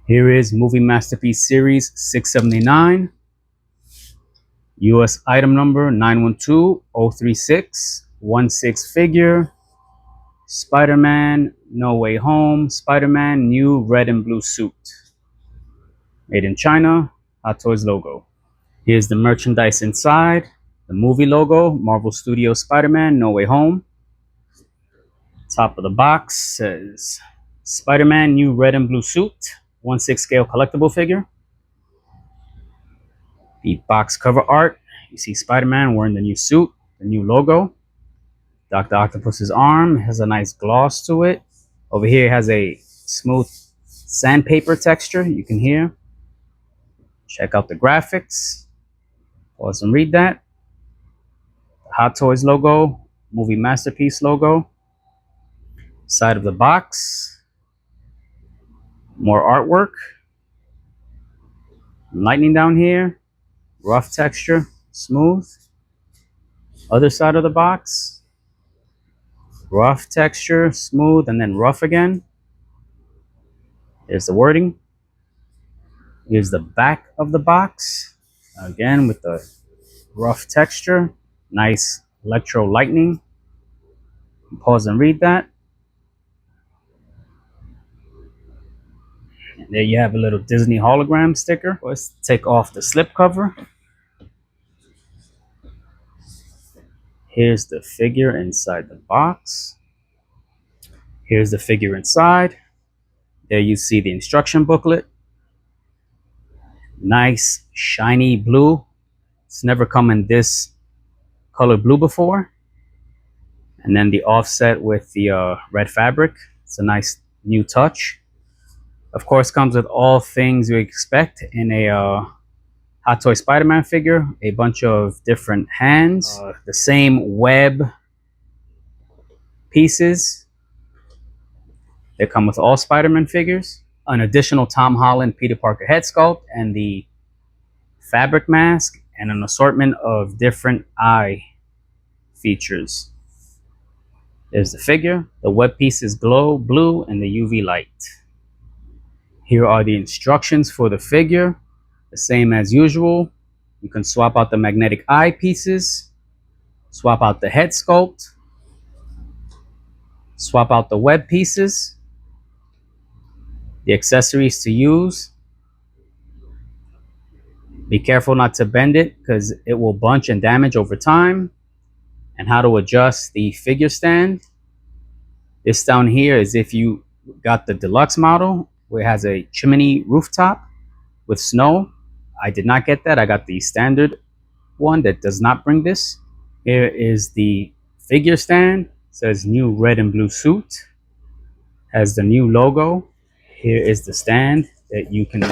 Here is Movie Masterpiece Series 679, US item number 912036, 16 figure, Spider-Man No Way Home, Spider-Man new red and blue suit. Made in China, Hot Toys logo. Here's the merchandise inside, the movie logo, Marvel Studios Spider-Man No Way Home. Top of the box says Spider-Man new red and blue suit, 1/6 scale collectible figure. The box cover art, you see Spider-Man wearing the new suit, the new logo. Dr. Octopus's arm has a nice gloss to it. Over here it has a smooth sandpaper texture, you can hear. Check out the graphics. Pause and read that. The Hot Toys logo, Movie Masterpiece logo. Side of the box. More artwork. Lightning down here. Rough texture, smooth. Other side of the box. Rough texture, smooth, and then rough again. Here's the wording. Here's the back of the box. Again with the rough texture. Nice electro lightning. Pause and read that. And there you have a little Disney hologram sticker. Let's take off the slip cover. Here's the figure inside the box. Here's the figure inside. There you see the instruction booklet. Nice shiny blue. It's never come in this color blue before. And then the offset with the red fabric. It's a nice new touch. Of course, comes with all things you expect in a Hot Toy Spider-Man figure. A bunch of different hands. The same web pieces. They come with all Spider-Man figures. An additional Tom Holland Peter Parker head sculpt and the fabric mask and an assortment of different eye features. There's the figure. The web pieces glow blue in the UV light. Here are the instructions for the figure. The same as usual. You can swap out the magnetic eye pieces, swap out the head sculpt, swap out the web pieces, the accessories to use. Be careful not to bend it because it will bunch and damage over time. And how to adjust the figure stand. This down here is if you got the deluxe model where it has a chimney rooftop with snow. I did not get that. I got the standard one that does not bring this. Here is the figure stand. It says new red and blue suit. Has the new logo. Here is the stand that you can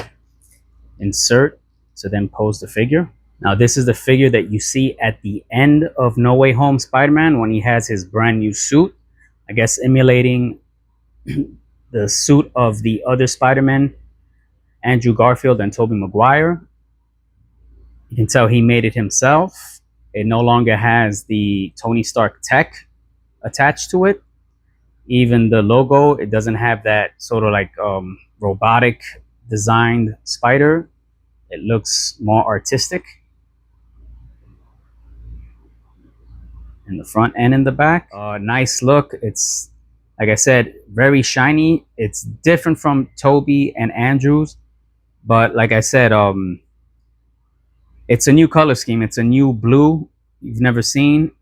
insert to then pose the figure. Now this is the figure that you see at the end of No Way Home Spider-Man when he has his brand new suit. I guess emulating the suit of the other Spider-Man, Andrew Garfield and Tobey Maguire. You can tell he made it himself. It no longer has the Tony Stark tech attached to it. Even the logo, it doesn't have that sort of like robotic designed spider. It looks more artistic in the front and in the back. Nice look. It's, like I said, very shiny. It's different from Tobey and Andrew's, but like I said, it's a new color scheme. It's a new blue you've never seen.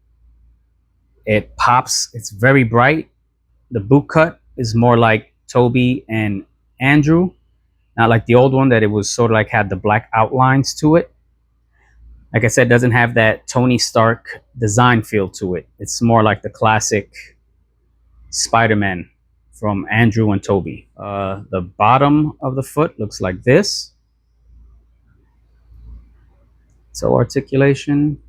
It pops. It's very bright. The boot cut is more like Tobey and Andrew, not like the old one that it was sort of like had the black outlines to it. Like I said, doesn't have that Tony Stark design feel to it. It's more like the classic Spider-Man from Andrew and Tobey. The bottom of the foot looks like this. So articulation.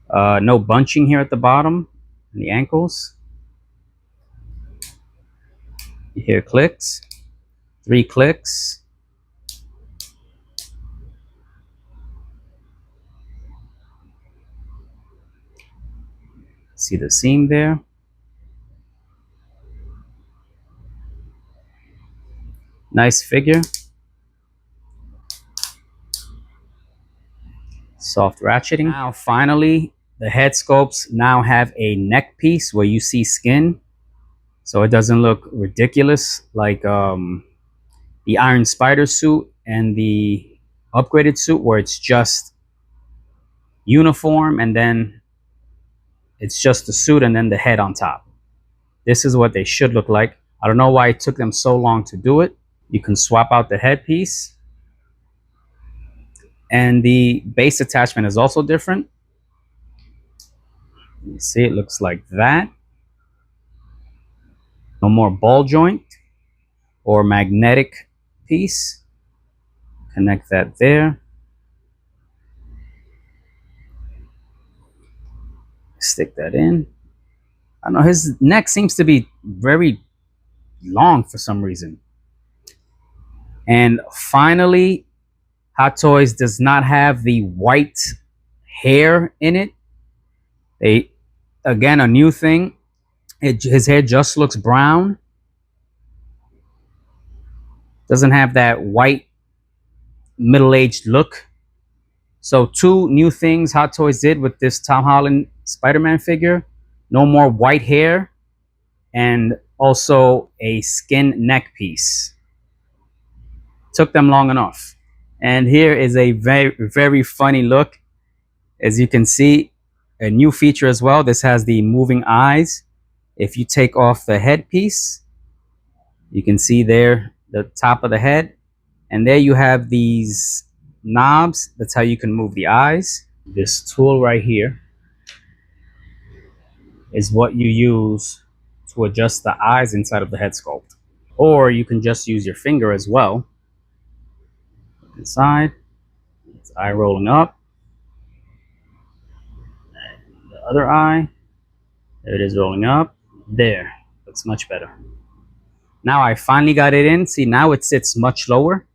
No bunching here at the bottom and the ankles. You hear clicks. 3 clicks. See the seam there. Nice figure. Soft ratcheting. Now finally, the head sculpts now have a neck piece where you see skin, so it doesn't look ridiculous like the Iron Spider suit and the upgraded suit, where it's just uniform and then it's just the suit and then the head on top. This is what they should look like. I don't know why it took them so long to do it. You can swap out the headpiece, and the base attachment is also different. You see, it looks like that. No more ball joint or magnetic piece. Connect that there. Stick that in. I don't know, his neck seems to be very long for some reason. And finally, Hot Toys does not have the white hair in it. They, again, a new thing. His hair just looks brown. Doesn't have that white middle-aged look. So two new things Hot Toys did with this Tom Holland Spider-Man figure. No more white hair, and also a skin neck piece. Took them long enough. And here is a very, very funny look. As you can see, a new feature as well. This has the moving eyes. If you take off the headpiece, you can see there the top of the head. And there you have these knobs. That's how you can move the eyes. This tool right here is what you use to adjust the eyes inside of the head sculpt. Or you can just use your finger as well. Inside, it's eye rolling up. And the other eye, there it is rolling up. There, looks much better. Now I finally got it in. See, now it sits much lower.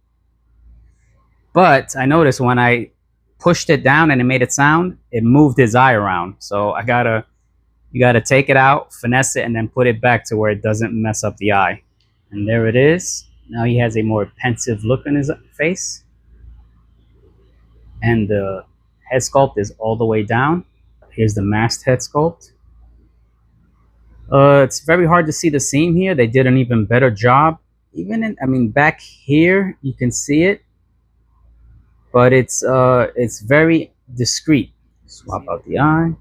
But I noticed when I pushed it down and it made it sound, it moved his eye around. So you gotta take it out, finesse it, and then put it back to where it doesn't mess up the eye. And there it is. Now he has a more pensive look on his face. And the head sculpt is all the way down. Here's the masked head sculpt. It's very hard to see the seam here. They did an even better job. Even in, I mean, back here you can see it, but it's very discreet. Swap out the eye.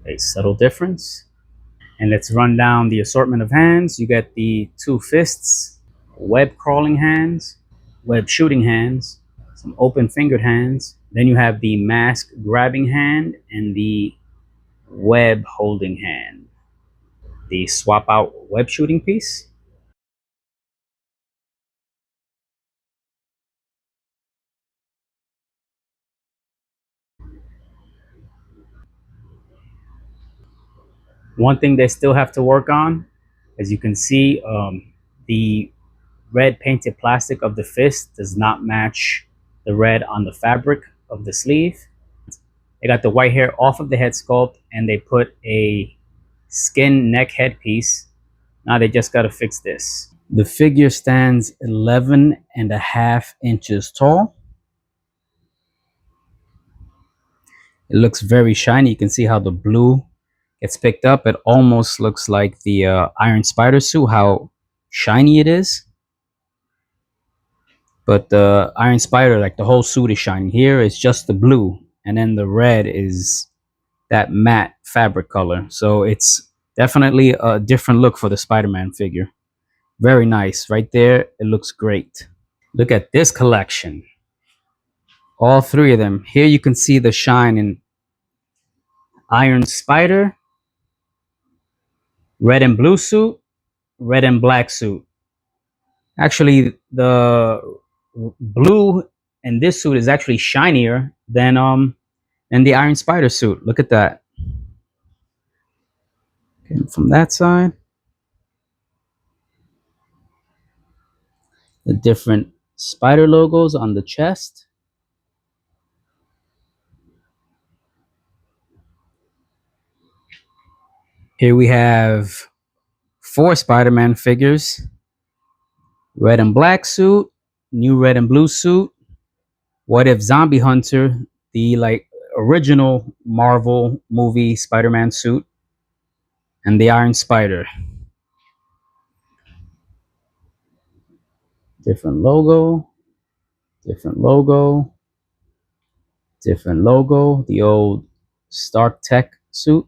A subtle difference. And let's run down the assortment of hands. You get the two fists, web crawling hands, web shooting hands, some open fingered hands. Then you have the mask grabbing hand and the web holding hand. The swap out web shooting piece. One thing they still have to work on, as you can see, the red painted plastic of the fist does not match the red on the fabric of the sleeve. They got the white hair off of the head sculpt and they put a skin neck headpiece. Now they just got to fix this. The figure stands 11.5 inches tall. It looks very shiny. You can see how the blue gets picked up. It almost looks like the Iron Spider suit, how shiny it is. But the Iron Spider, like the whole suit is shiny. Here it's just the blue, and then the red is that matte fabric color. So it's definitely a different look for the Spider-Man figure. Very nice. Right there, it looks great. Look at this collection. All three of them. Here you can see the shine in Iron Spider, red and blue suit, red and black suit. Actually, the blue in this suit is actually shinier than the Iron Spider suit. Look at that. Okay, from that side, the different spider logos on the chest. Here we have 4 Spider-Man figures. Red and black suit, new red and blue suit, What If Zombie Hunter, the like original Marvel movie Spider-Man suit, and the Iron Spider. Different logo, different logo, different logo. The old Stark Tech suit,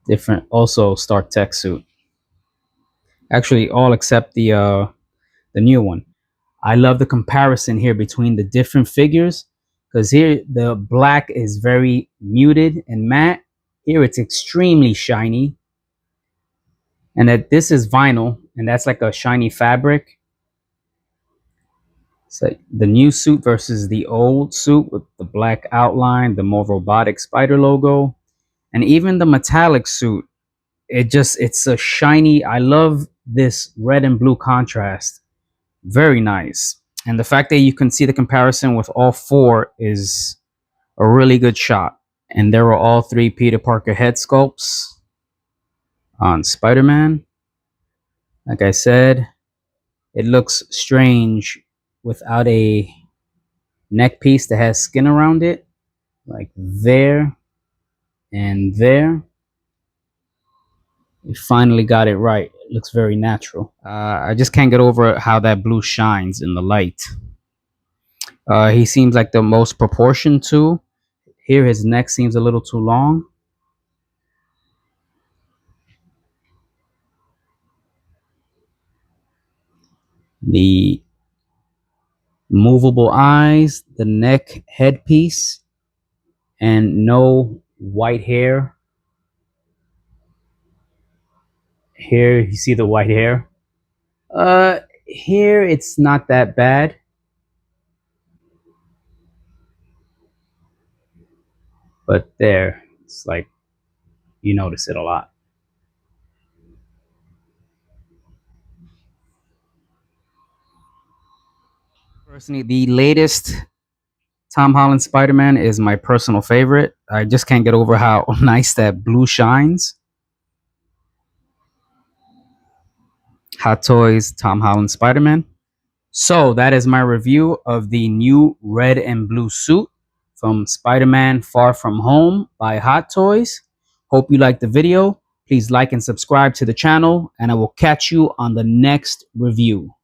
different also Stark Tech suit. Actually, all except the new one. I love the comparison here between the different figures because here the black is very muted and matte. Here it's extremely shiny, and that this is vinyl, and that's like a shiny fabric. So the new suit versus the old suit with the black outline, the more robotic spider logo, and even the metallic suit. It's a shiny. I love this red and blue contrast. Very nice. And the fact that you can see the comparison with all 4 is a really good shot. And there were all 3 Peter Parker head sculpts on Spider-Man. Like I said, it looks strange without a neck piece that has skin around it, like there and there. We finally got it right. It looks very natural. I just can't get over how that blue shines in the light. He seems like the most proportioned too. Here his neck seems a little too long. The movable eyes, the neck headpiece, and no white hair. Here you see the white hair. Here it's not that bad. But there, it's like you notice it a lot. Personally, the latest Tom Holland Spider-Man is my personal favorite. I just can't get over how nice that blue shines. Hot Toys Tom Holland Spider-Man. So that is my review of the new red and blue suit from Spider-Man Far From Home by Hot Toys. Hope you liked the video. Please like and subscribe to the channel, and I will catch you on the next review.